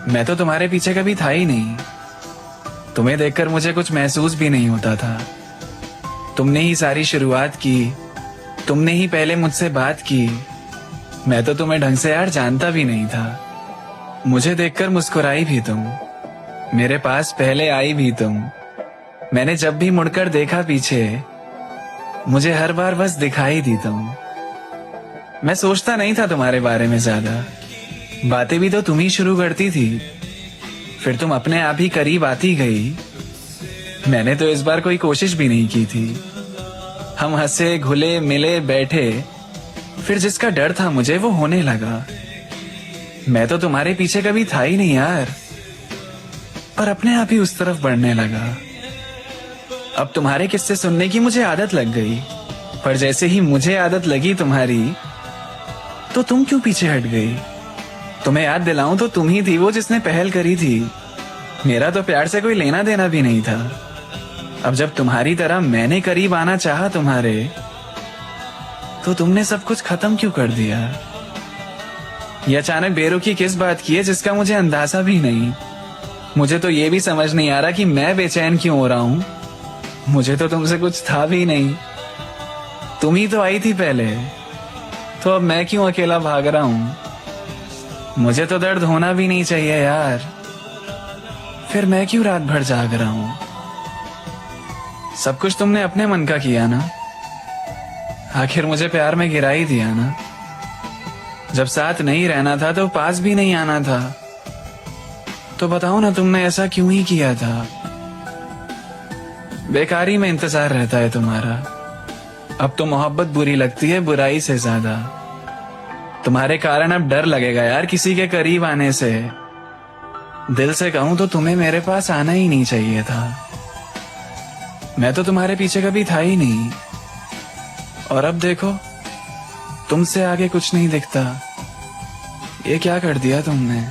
मैं तो तुम्हारे पीछे कभी था ही नहीं। तुम्हें देखकर मुझे कुछ महसूस भी नहीं होता था। तुमने ही सारी शुरुआत की, तुमने ही पहले मुझसे बात की। मैं तो तुम्हें ढंग से यार जानता भी नहीं था। मुझे देखकर मुस्कुराई भी तुम, मेरे पास पहले आई भी तुम। मैंने जब भी मुड़कर देखा पीछे, मुझे हर बार बस दिखाई दी तुम। मैं सोचता नहीं था तुम्हारे बारे में ज्यादा, बातें भी तो तुम ही शुरू करती थी, फिर तुम अपने आप ही करीब आती गई। मैंने तो इस बार कोई कोशिश भी नहीं की थी। हम हंसे, घुले मिले, बैठे, फिर जिसका डर था मुझे वो होने लगा। मैं तो तुम्हारे पीछे कभी था ही नहीं यार, पर अपने आप ही उस तरफ बढ़ने लगा। अब तुम्हारे किस्से सुनने की मुझे आदत लग गई, पर जैसे ही मुझे आदत लगी तुम्हारी, तो तुम क्यों पीछे हट गई? तुम्हें याद दिलाऊं तो तुम ही थी वो जिसने पहल करी थी। मेरा तो प्यार से कोई लेना देना भी नहीं था। अब जब तुम्हारी तरह मैंने करीब आना चाहा तुम्हारे, तो तुमने सब कुछ खत्म क्यों कर दिया? ये अचानक बेरुखी किस बात की है जिसका मुझे अंदाजा भी नहीं। मुझे तो ये भी समझ नहीं आ रहा कि मैं बेचैन क्यों हो रहा हूं। मुझे तो तुमसे कुछ था भी नहीं, तुम ही तो आई थी पहले, तो अब मैं क्यों अकेला भाग रहा हूं? मुझे तो दर्द होना भी नहीं चाहिए यार, फिर मैं क्यों रात भर जाग रहा हूं? सब कुछ तुमने अपने मन का किया ना, आखिर मुझे प्यार में गिरा ही दिया ना। जब साथ नहीं रहना था तो पास भी नहीं आना था, तो बताओ ना तुमने ऐसा क्यों ही किया था? बेकारी में इंतजार रहता है तुम्हारा। अब तो मोहब्बत बुरी लगती है बुराई से ज्यादा। तुम्हारे कारण अब डर लगेगा यार किसी के करीब आने से। दिल से कहूं तो तुम्हें मेरे पास आना ही नहीं चाहिए था। मैं तो तुम्हारे पीछे कभी था ही नहीं, और अब देखो तुमसे आगे कुछ नहीं दिखता। ये क्या कर दिया तुमने?